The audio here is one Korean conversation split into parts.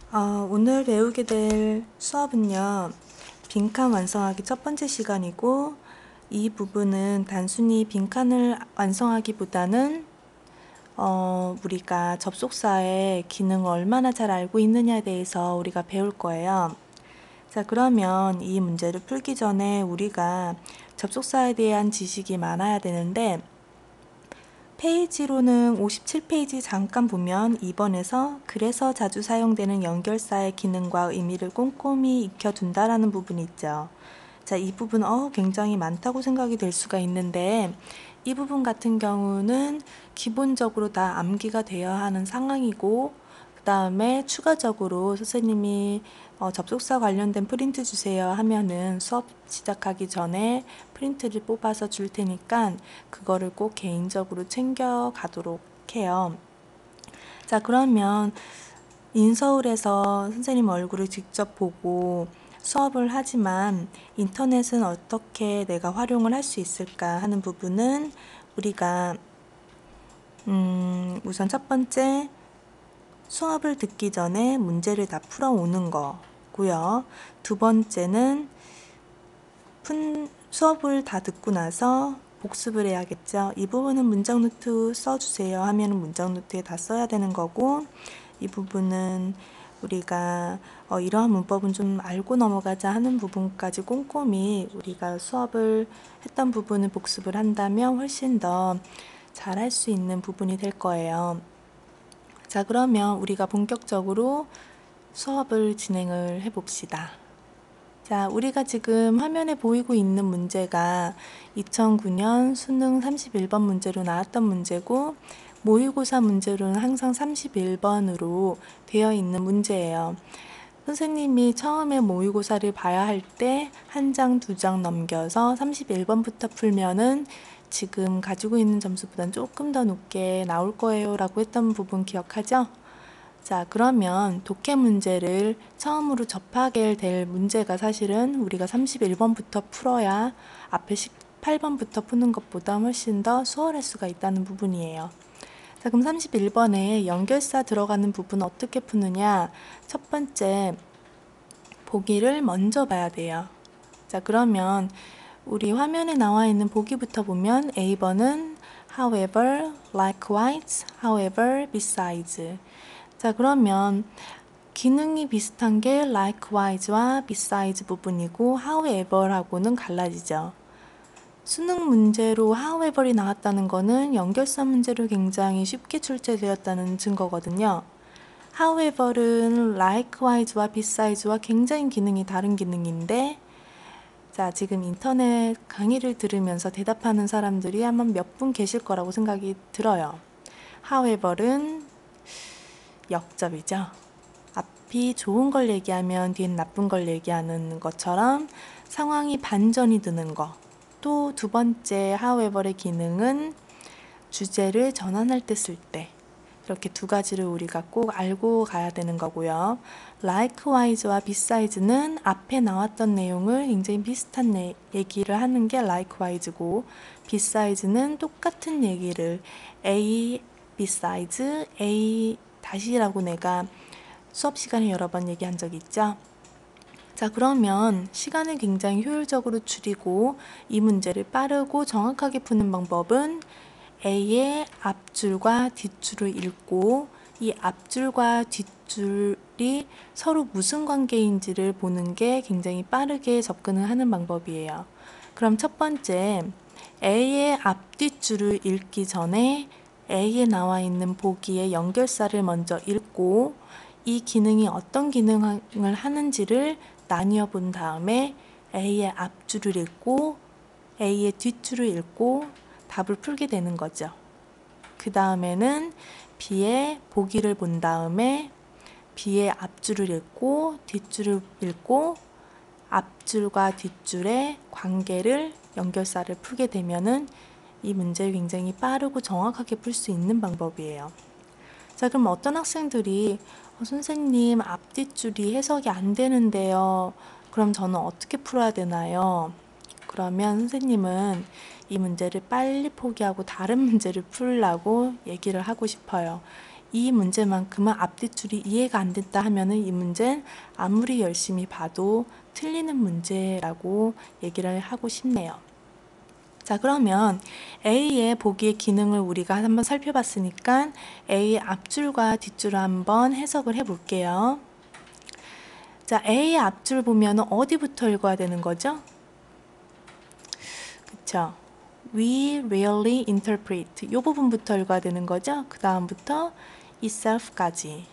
오늘 배우게 될 수업은요, 빈칸 완성하기 첫 번째 시간이고, 이 부분은 단순히 빈칸을 완성하기보다는 우리가 접속사의 기능을 얼마나 잘 알고 있느냐에 대해서 우리가 배울 거예요. 자, 그러면 이 문제를 풀기 전에 우리가 접속사에 대한 지식이 많아야 되는데, 페이지로는 57페이지 잠깐 보면 2번에서 그래서 자주 사용되는 연결사의 기능과 의미를 꼼꼼히 익혀둔다라는 부분이 있죠. 자, 이 부분 굉장히 많다고 생각이 될 수가 있는데 이 부분 같은 경우는 기본적으로 다 암기가 되어야 하는 상황이고, 그 다음에 추가적으로 선생님이 접속사 관련된 프린트 주세요 하면은 수업 시작하기 전에 프린트를 뽑아서 줄 테니까 그거를 꼭 개인적으로 챙겨 가도록 해요. 자, 그러면 인서울에서 선생님 얼굴을 직접 보고 수업을 하지만 인터넷은 어떻게 내가 활용을 할 수 있을까 하는 부분은 우리가 우선 첫 번째, 수업을 듣기 전에 문제를 다 풀어오는 거고요. 두 번째는 수업을 다 듣고 나서 복습을 해야겠죠. 이 부분은 문장 노트 써주세요 하면 문장 노트에 다 써야 되는 거고, 이 부분은 우리가 이러한 문법은 좀 알고 넘어가자 하는 부분까지 꼼꼼히 우리가 수업을 했던 부분을 복습을 한다면 훨씬 더 잘할 수 있는 부분이 될 거예요. 자, 그러면 우리가 본격적으로 수업을 진행을 해봅시다. 자, 우리가 지금 화면에 보이고 있는 문제가 2009년 수능 31번 문제로 나왔던 문제고, 모의고사 문제로는 항상 31번으로 되어 있는 문제예요. 선생님이 처음에 모의고사를 봐야 할 때 한 장, 두 장 넘겨서 31번부터 풀면은 지금 가지고 있는 점수보다는 조금 더 높게 나올 거예요 라고 했던 부분 기억하죠? 자, 그러면 독해 문제를 처음으로 접하게 될 문제가 사실은 우리가 31번부터 풀어야 앞에 18번부터 푸는 것보다 훨씬 더 수월할 수가 있다는 부분이에요. 자, 그럼 31번에 연결사 들어가는 부분 어떻게 푸느냐? 첫 번째, 보기를 먼저 봐야 돼요. 자, 그러면 우리 화면에 나와 있는 보기부터 보면 A번은 however, likewise, however, besides. 자, 그러면 기능이 비슷한 게 likewise와 besides 부분이고 however하고는 갈라지죠. 수능 문제로 however이 나왔다는 거는 연결사 문제로 굉장히 쉽게 출제되었다는 증거거든요. however는 likewise와 besides와 굉장히 기능이 다른 기능인데, 자, 지금 인터넷 강의를 들으면서 대답하는 사람들이 아마 몇 분 계실 거라고 생각이 들어요. however는 역접이죠. 앞이 좋은 걸 얘기하면 뒤엔 나쁜 걸 얘기하는 것처럼 상황이 반전이 드는 거. 또 두 번째 however의 기능은 주제를 전환할 때 쓸 때. 이렇게 두 가지를 우리가 꼭 알고 가야 되는 거고요. likewise와 besides는 앞에 나왔던 내용을 굉장히 비슷한 얘기를 하는 게 likewise고, besides는 똑같은 얘기를 A, besides, A 다시라고 내가 수업 시간에 여러 번 얘기한 적이 있죠. 자, 그러면 시간을 굉장히 효율적으로 줄이고 이 문제를 빠르고 정확하게 푸는 방법은 A의 앞줄과 뒷줄을 읽고 이 앞줄과 뒷줄이 서로 무슨 관계인지를 보는 게 굉장히 빠르게 접근을 하는 방법이에요. 그럼 첫 번째, A의 앞뒷줄을 읽기 전에 A에 나와 있는 보기의 연결사를 먼저 읽고 이 기능이 어떤 기능을 하는지를 나뉘어 본 다음에 A의 앞줄을 읽고 A의 뒷줄을 읽고 답을 풀게 되는 거죠. 그 다음에는 B의 보기를 본 다음에 B의 앞줄을 읽고 뒷줄을 읽고 앞줄과 뒷줄의 관계를 연결사를 풀게 되면은 이 문제를 굉장히 빠르고 정확하게 풀 수 있는 방법이에요. 자, 그럼 어떤 학생들이 선생님 앞뒷줄이 해석이 안 되는데요. 그럼 저는 어떻게 풀어야 되나요? 그러면 선생님은 이 문제를 빨리 포기하고 다른 문제를 풀라고 얘기를 하고 싶어요. 이 문제만큼은 앞뒤줄이 이해가 안 됐다 하면은 이 문제는 아무리 열심히 봐도 틀리는 문제라고 얘기를 하고 싶네요. 자, 그러면 A의 보기의 기능을 우리가 한번 살펴봤으니까 A의 앞줄과 뒷줄을 한번 해석을 해 볼게요. 자, A의 앞줄 보면 어디부터 읽어야 되는 거죠? 그쵸? We rarely interpret. 이 부분부터 읽어야 되는 거죠? 그 다음부터 itself까지.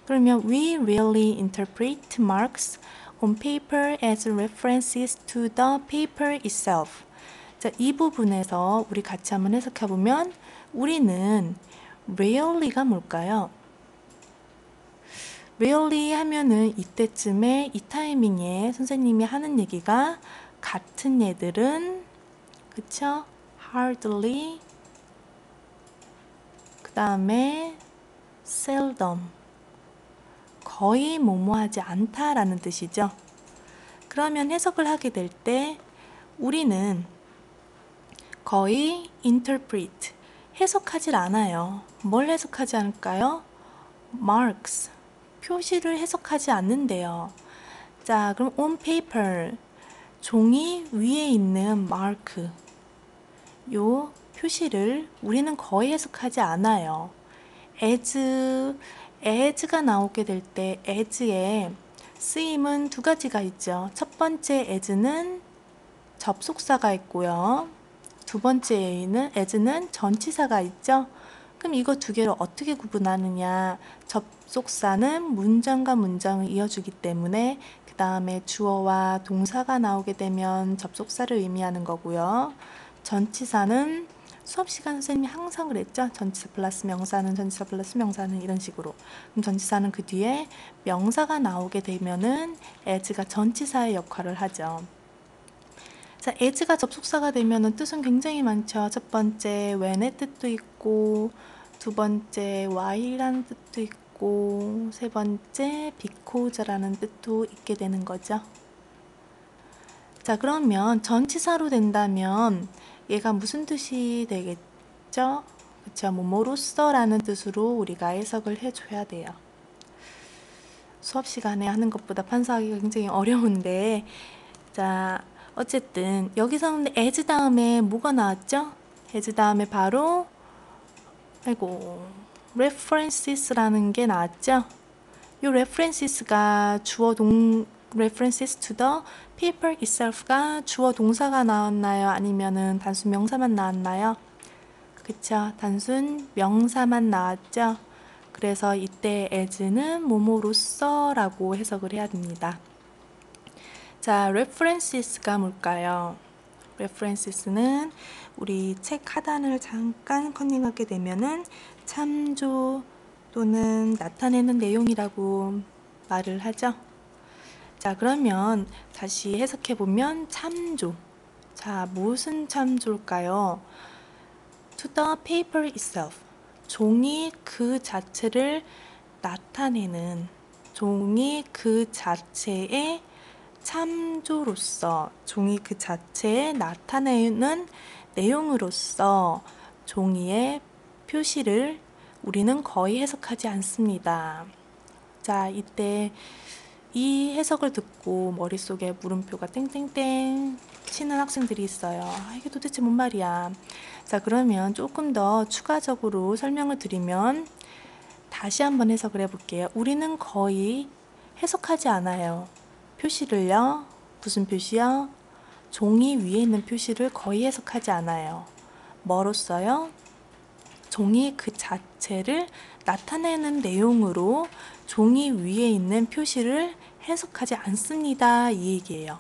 그러면 we rarely interpret marks on paper as references to the paper itself. 자, 이 부분에서 우리 같이 한번 해석해 보면 우리는 rarely가 뭘까요? rarely 하면은 이때쯤에 이 타이밍에 선생님이 하는 얘기가 같은 얘들은 그쵸? hardly 그 다음에 seldom 거의 뭐뭐하지 않다라는 뜻이죠. 그러면 해석을 하게 될 때 우리는 거의 interpret 해석하질 않아요. 뭘 해석하지 않을까요? marks 표시를 해석하지 않는데요. 자, 그럼 on paper 종이 위에 있는 mark 요 표시를 우리는 거의 해석하지 않아요. as가 나오게 될 때 as의 쓰임은 두 가지가 있죠. 첫 번째 as는 접속사가 있고요. 두 번째 as는 전치사가 있죠. 그럼 이거 두 개를 어떻게 구분하느냐? 접속사는 문장과 문장을 이어주기 때문에 그 다음에 주어와 동사가 나오게 되면 접속사를 의미하는 거고요. 전치사는 수업 시간 선생님이 항상 그랬죠. 전치사 플러스 명사는 전치사 플러스 명사는 이런 식으로. 그럼 전치사는 그 뒤에 명사가 나오게 되면은 as가 전치사의 역할을 하죠. 자, as가 접속사가 되면은 뜻은 굉장히 많죠. 첫 번째 when의 뜻도 있고, 두 번째 why라는 뜻도 있고, 세 번째 because라는 뜻도 있게 되는 거죠. 자, 그러면 전치사로 된다면 얘가 무슨 뜻이 되겠죠? 그쵸? 뭐뭐로써라는 뜻으로 우리가 해석을 해줘야 돼요. 수업 시간에 하는 것보다 판사하기가 굉장히 어려운데, 자, 어쨌든 여기서 as 다음에 뭐가 나왔죠? as 다음에 바로 references라는 게 나왔죠? 이 references가 references to the paper itself가 주어 동사가 나왔나요? 아니면은 단순 명사만 나왔나요? 그쵸? 단순 명사만 나왔죠? 그래서 이때 as는 뭐뭐로써 라고 해석을 해야 됩니다. 자, references가 뭘까요? references는 우리 책 하단을 잠깐 컨닝하게 되면은 참조 또는 나타내는 내용이라고 말을 하죠. 자, 그러면 다시 해석해 보면 참조. 자, 무슨 참조일까요? to the paper itself. 종이 그 자체를 나타내는 종이 그 자체의 참조로서 종이 그 자체에 나타내는 내용으로서 종이의 표시를 우리는 거의 해석하지 않습니다. 자, 이때 이 해석을 듣고 머릿속에 물음표가 땡땡땡 치는 학생들이 있어요. 이게 도대체 뭔 말이야? 자, 그러면 조금 더 추가적으로 설명을 드리면 다시 한번 해석을 해볼게요. 우리는 거의 해석하지 않아요. 표시를요. 무슨 표시요? 종이 위에 있는 표시를 거의 해석하지 않아요. 뭐로써요? 종이 그 자체를 나타내는 내용으로 종이 위에 있는 표시를 해석하지 않습니다. 이 얘기예요.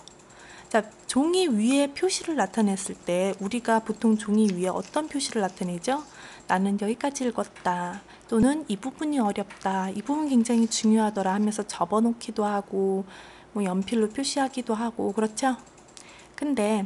자, 종이 위에 표시를 나타냈을 때 우리가 보통 종이 위에 어떤 표시를 나타내죠? 나는 여기까지 읽었다. 또는 이 부분이 어렵다. 이 부분 굉장히 중요하더라 하면서 접어놓기도 하고 뭐 연필로 표시하기도 하고 그렇죠? 근데